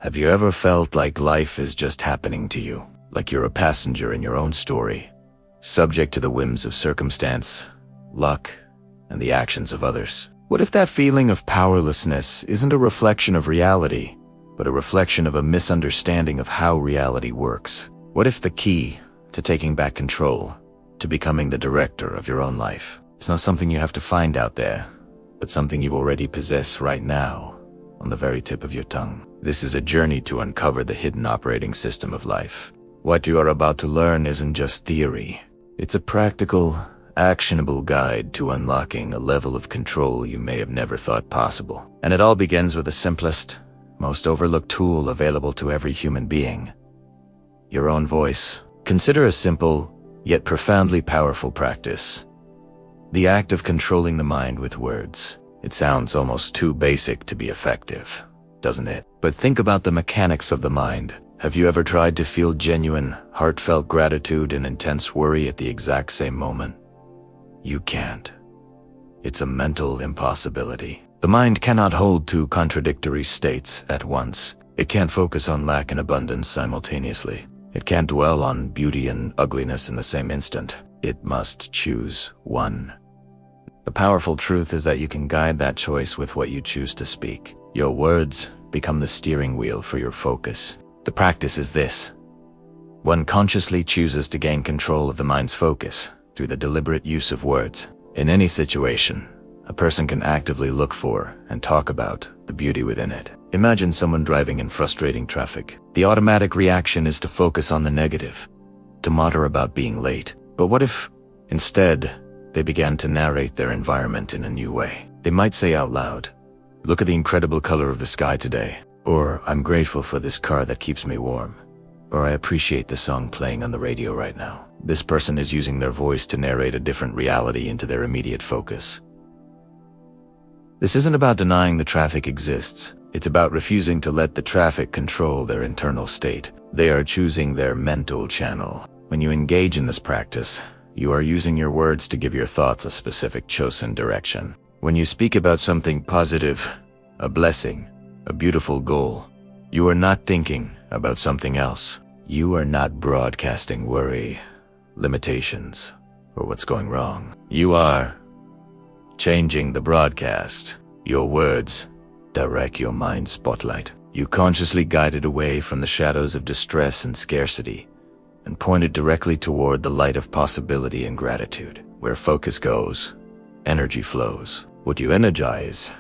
Have you ever felt like life is just happening to you? Like you're a passenger in your own story, subject to the whims of circumstance, luck, and the actions of others? What if that feeling of powerlessness isn't a reflection of reality, but a reflection of a misunderstanding of how reality works? What if the key to taking back control, to becoming the director of your own life, it's not something you have to find out there, but something you already possess right now, on the very tip of your tongue? This is a journey to uncover the hidden operating system of life. What you are about to learn isn't just theory. It's a practical, actionable guide to unlocking a level of control you may have never thought possible. And it all begins with the simplest, most overlooked tool available to every human being: your own voice. Consider a simple, yet profoundly powerful practice: the act of controlling the mind with words. It sounds almost too basic to be effective, doesn't it? But think about the mechanics of the mind. Have you ever tried to feel genuine, heartfelt gratitude and intense worry at the exact same moment? You can't. It's a mental impossibility. The mind cannot hold two contradictory states at once. It can't focus on lack and abundance simultaneously. It can't dwell on beauty and ugliness in the same instant. It must choose one. The powerful truth is that you can guide that choice with what you choose to speak. Your words become the steering wheel for your focus. The practice is this: one consciously chooses to gain control of the mind's focus through the deliberate use of words. In any situation, a person can actively look for and talk about the beauty within it. Imagine someone driving in frustrating traffic. The automatic reaction is to focus on the negative, to mutter about being late. But what if, instead, they began to narrate their environment in a new way? They might say out loud, "Look at the incredible color of the sky today," or "I'm grateful for this car that keeps me warm," or "I appreciate the song playing on the radio right now." This person is using their voice to narrate a different reality into their immediate focus. This isn't about denying the traffic exists. It's about refusing to let the traffic control their internal state. They are choosing their mental channel. When you engage in this practice, you are using your words to give your thoughts a specific chosen direction. When you speak about something positive, a blessing, a beautiful goal, you are not thinking about something else. You are not broadcasting worry, limitations, or what's going wrong. You are changing the broadcast. Your words direct your mind's spotlight. You consciously guide it away from the shadows of distress and scarcity and point it directly toward the light of possibility and gratitude. Where focus goes, energy flows. What you energize,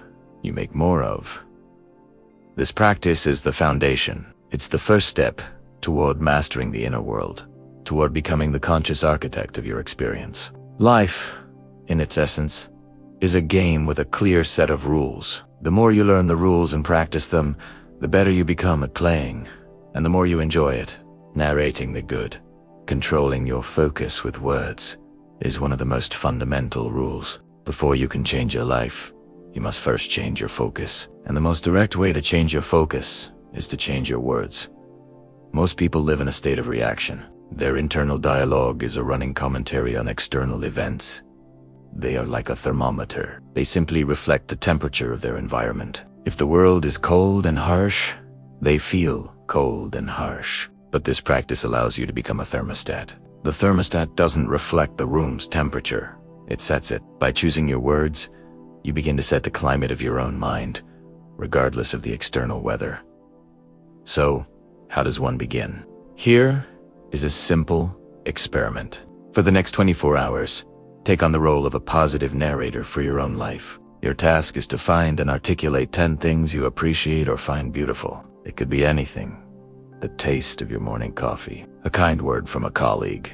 you make more of. This practice is the foundation. It's the first step toward mastering the inner world, toward becoming the conscious architect of your experience. Life, in its essence, is a game with a clear set of rules. The more you learn the rules and practice them, the better you become at playing, and the more you enjoy it. Narrating the good, controlling your focus with words, is one of the most fundamental rules. Before you can change your life, you must first change your focus. And the most direct way to change your focus is to change your words. Most people live in a state of reaction. Their internal dialogue is a running commentary on external events. They are like a thermometer. They simply reflect the temperature of their environment. If the world is cold and harsh, they feel cold and harsh. But this practice allows you to become a thermostat. The thermostat doesn't reflect the room's temperature. It sets it. By choosing your words, you begin to set the climate of your own mind, regardless of the external weather. So, how does one begin? Here is a simple experiment. For the next 24 hours, take on the role of a positive narrator for your own life. Your task is to find and articulate 10 things you appreciate or find beautiful. It could be anything. The taste of your morning coffee, a kind word from a colleague,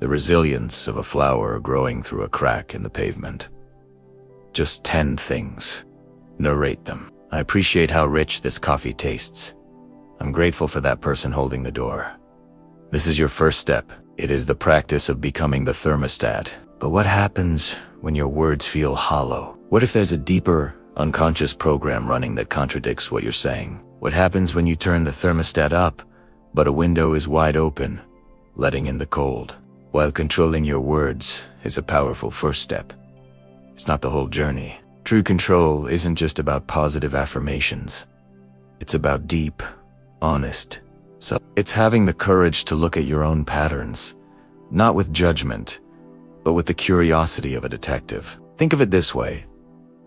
the resilience of a flower growing through a crack in the pavement. Just 10 things. Narrate them. I appreciate how rich this coffee tastes. I'm grateful for that person holding the door. This is your first step. It is the practice of becoming the thermostat. But what happens when your words feel hollow? What if there's a deeper, unconscious program running that contradicts what you're saying? What happens when you turn the thermostat up, but a window is wide open, letting in the cold? While controlling your words is a powerful first step, it's not the whole journey. True control isn't just about positive affirmations. It's about deep, honest. So it's having the courage to look at your own patterns, not with judgment, but with the curiosity of a detective. Think of it this way.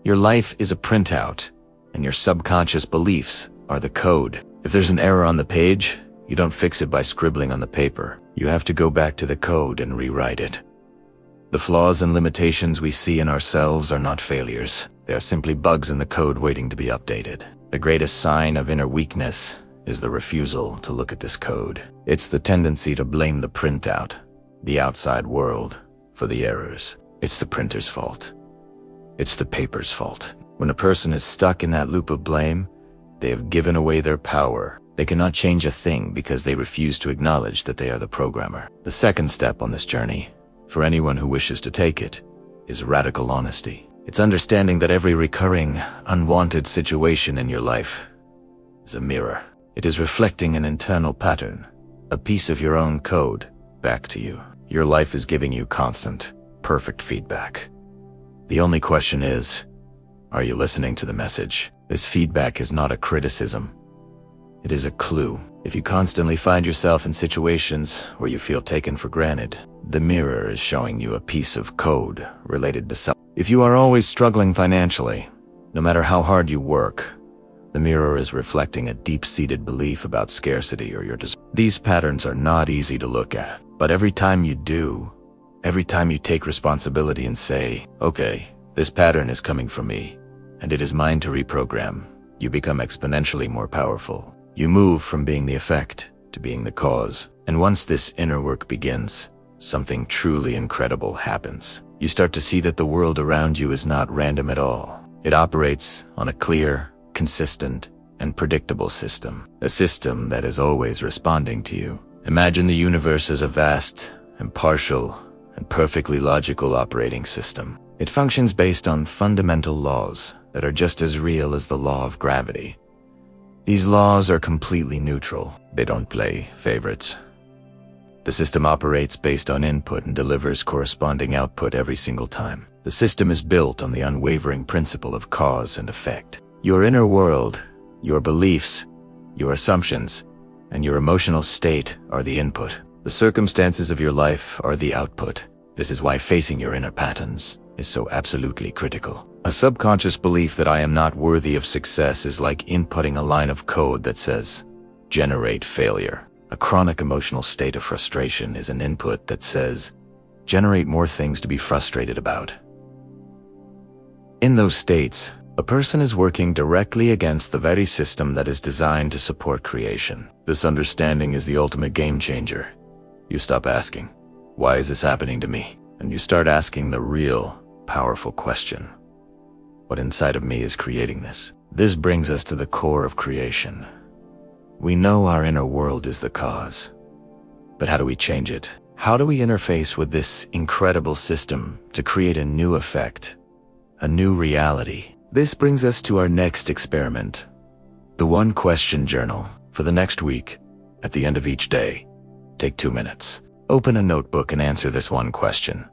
Your life is a printout, and your subconscious beliefs are the code. If there's an error on the page, you don't fix it by scribbling on the paper. You have to go back to the code and rewrite it. The flaws and limitations we see in ourselves are not failures. They are simply bugs in the code waiting to be updated. The greatest sign of inner weakness is the refusal to look at this code. It's the tendency to blame the printout, the outside world, for the errors. It's the printer's fault. It's the paper's fault. When a person is stuck in that loop of blame, they have given away their power. They cannot change a thing because they refuse to acknowledge that they are the programmer. The second step on this journey, for anyone who wishes to take it, is radical honesty. It's understanding that every recurring, unwanted situation in your life is a mirror. It is reflecting an internal pattern, a piece of your own code, back to you. Your life is giving you constant, perfect feedback. The only question is, are you listening to the message? This feedback is not a criticism. It is a clue. If you constantly find yourself in situations where you feel taken for granted, the mirror is showing you a piece of code related to self. If you are always struggling financially, no matter how hard you work, the mirror is reflecting a deep-seated belief about scarcity or your desire. These patterns are not easy to look at, but every time you do, every time you take responsibility and say, okay, this pattern is coming from me, and it is mine to reprogram, you become exponentially more powerful. You move from being the effect to being the cause. And once this inner work begins, something truly incredible happens. You start to see that the world around you is not random at all. It operates on a clear, consistent, and predictable system. A system that is always responding to you. Imagine the universe as a vast, impartial, and perfectly logical operating system. It functions based on fundamental laws that are just as real as the law of gravity. These laws are completely neutral. They don't play favorites. The system operates based on input and delivers corresponding output every single time. The system is built on the unwavering principle of cause and effect. Your inner world, your beliefs, your assumptions, and your emotional state are the input. The circumstances of your life are the output. This is why facing your inner patterns is so absolutely critical. A subconscious belief that I am not worthy of success is like inputting a line of code that says, generate failure. A chronic emotional state of frustration is an input that says, generate more things to be frustrated about. In those states, a person is working directly against the very system that is designed to support creation. This understanding is the ultimate game changer. You stop asking, why is this happening to me? And you start asking the real, powerful question. What inside of me is creating this? This brings us to the core of creation. We know our inner world is the cause. But how do we change it? How do we interface with this incredible system to create a new effect, a new reality? This brings us to our next experiment, the one question journal. For the next week, at the end of each day, take 2 minutes. Open a notebook and answer this one question.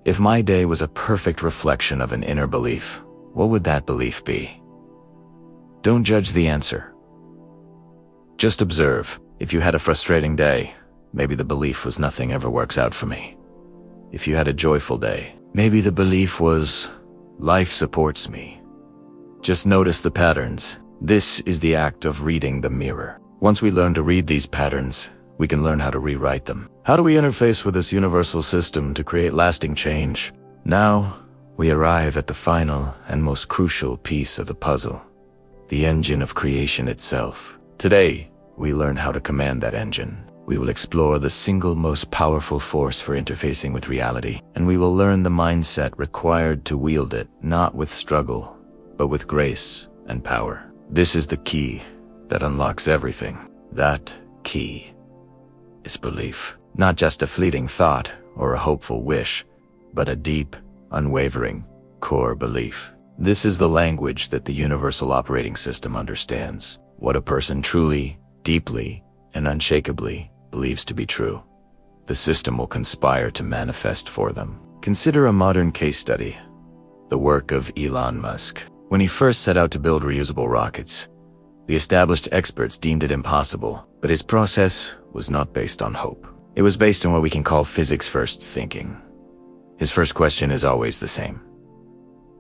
If my day was a perfect reflection of an inner belief, what would that belief be? Don't judge the answer. Just observe. If you had a frustrating day, maybe the belief was nothing ever works out for me. If you had a joyful day, maybe the belief was life supports me. Just notice the patterns. This is the act of reading the mirror. Once we learn to read these patterns, we can learn how to rewrite them. How do we interface with this universal system to create lasting change? Now, we arrive at the final and most crucial piece of the puzzle, the engine of creation itself. Today, we learn how to command that engine. We will explore the single most powerful force for interfacing with reality, and we will learn the mindset required to wield it, not with struggle, but with grace and power. This is the key that unlocks everything. That key is belief. Not just a fleeting thought or a hopeful wish, but a deep, unwavering, core belief. This is the language that the universal operating system understands. What a person truly, deeply, and unshakably believes to be true, the system will conspire to manifest for them. Consider a modern case study, the work of Elon Musk. When he first set out to build reusable rockets, The established experts deemed it impossible, but his process was not based on hope. It was based on what we can call physics-first thinking. His first question is always the same.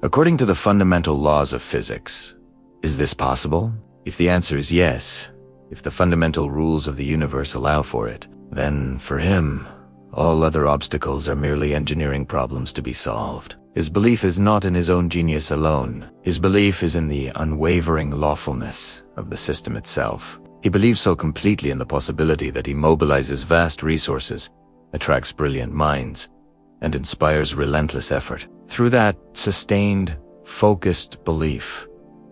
According to the fundamental laws of physics, is this possible? If the answer is yes, if the fundamental rules of the universe allow for it, then for him, all other obstacles are merely engineering problems to be solved. His belief is not in his own genius alone. His belief is in the unwavering lawfulness of the system itself. He believes so completely in the possibility that he mobilizes vast resources, attracts brilliant minds, and inspires relentless effort. Through that sustained, focused belief,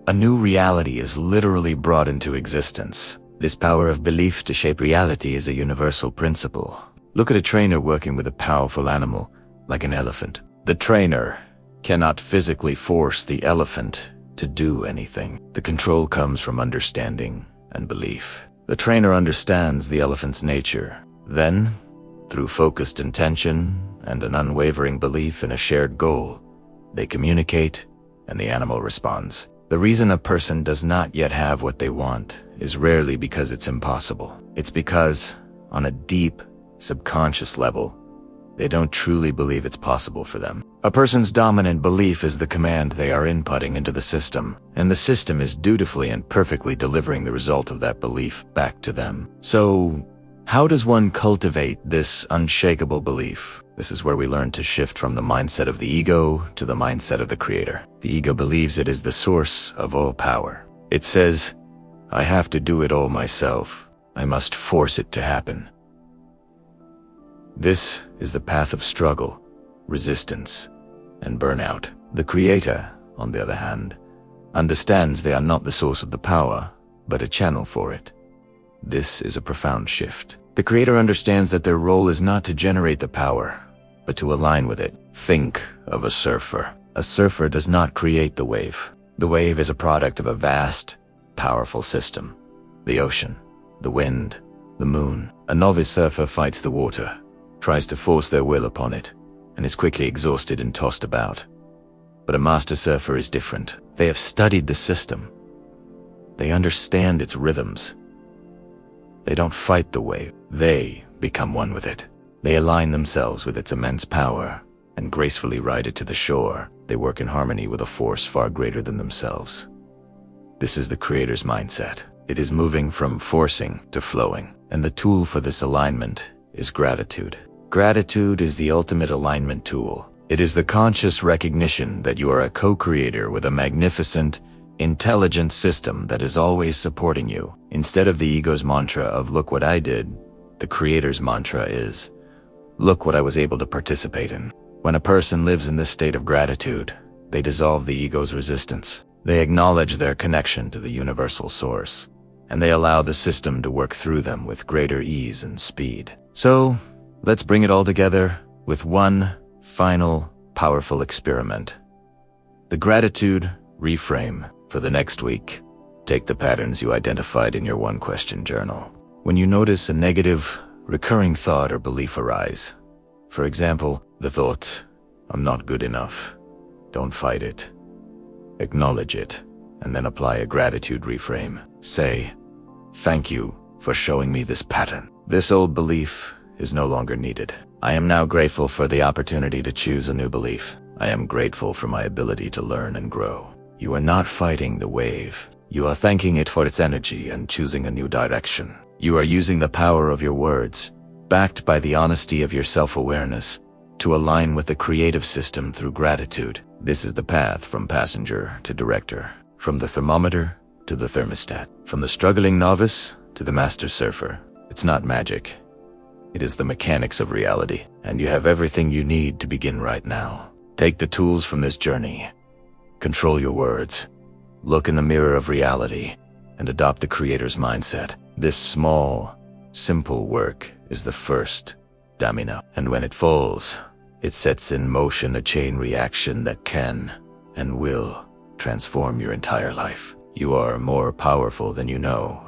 a new reality is literally brought into existence. This power of belief to shape reality is a universal principle. Look at a trainer working with a powerful animal, like an elephant. The trainer cannot physically force the elephant to do anything. The control comes from understanding and belief. The trainer understands the elephant's nature. Then, through focused intention and an unwavering belief in a shared goal, they communicate and the animal responds. The reason a person does not yet have what they want is rarely because it's impossible. It's because, on a deep, subconscious level, they don't truly believe it's possible for them. A person's dominant belief is the command they are inputting into the system, and the system is dutifully and perfectly delivering the result of that belief back to them. So, how does one cultivate this unshakable belief? This is where we learn to shift from the mindset of the ego to the mindset of the creator. The ego believes it is the source of all power. It says, I have to do it all myself. I must force it to happen. This is the path of struggle, resistance, and burnout. The creator, on the other hand, understands they are not the source of the power, but a channel for it. This is a profound shift. The creator understands that their role is not to generate the power, but to align with it. Think of a surfer. A surfer does not create the wave. The wave is a product of a vast, powerful system. The ocean, the wind, the moon. A novice surfer fights the water, tries to force their will upon it, and is quickly exhausted and tossed about. But a master surfer is different. They have studied the system. They understand its rhythms. They don't fight the wave. They become one with it. They align themselves with its immense power and gracefully ride it to the shore. They work in harmony with a force far greater than themselves. This is the creator's mindset. It is moving from forcing to flowing, and the tool for this alignment is gratitude. Gratitude is the ultimate alignment tool. It is the conscious recognition that you are a co-creator with a magnificent, intelligent system that is always supporting you. Instead of the ego's mantra of "look what I did," the creator's mantra is "look what I was able to participate in." When a person lives in this state of gratitude, they dissolve the ego's resistance. They acknowledge their connection to the universal source, and they allow the system to work through them with greater ease and speed. So, let's bring it all together with one final, powerful experiment. The gratitude reframe for the next week. Take the patterns you identified in your one-question journal. When you notice a negative, recurring thought or belief arise, for example, the thought, "I'm not good enough," don't fight it. Acknowledge it, and then apply a gratitude reframe. Say, "Thank you for showing me this pattern. This old belief is no longer needed. I am now grateful for the opportunity to choose a new belief. I am grateful for my ability to learn and grow." You are not fighting the wave. You are thanking it for its energy and choosing a new direction. You are using the power of your words, backed by the honesty of your self-awareness, to align with the creative system through gratitude. This is the path from passenger to director, from the thermometer to the thermostat, from the struggling novice to the master surfer. It's not magic. It is the mechanics of reality, and you have everything you need to begin right now. Take the tools from this journey. Control your words. Look in the mirror of reality and adopt the creator's mindset. This small, simple work is the first domino, and when it falls, it sets in motion a chain reaction that can and will transform your entire life. You are more powerful than you know.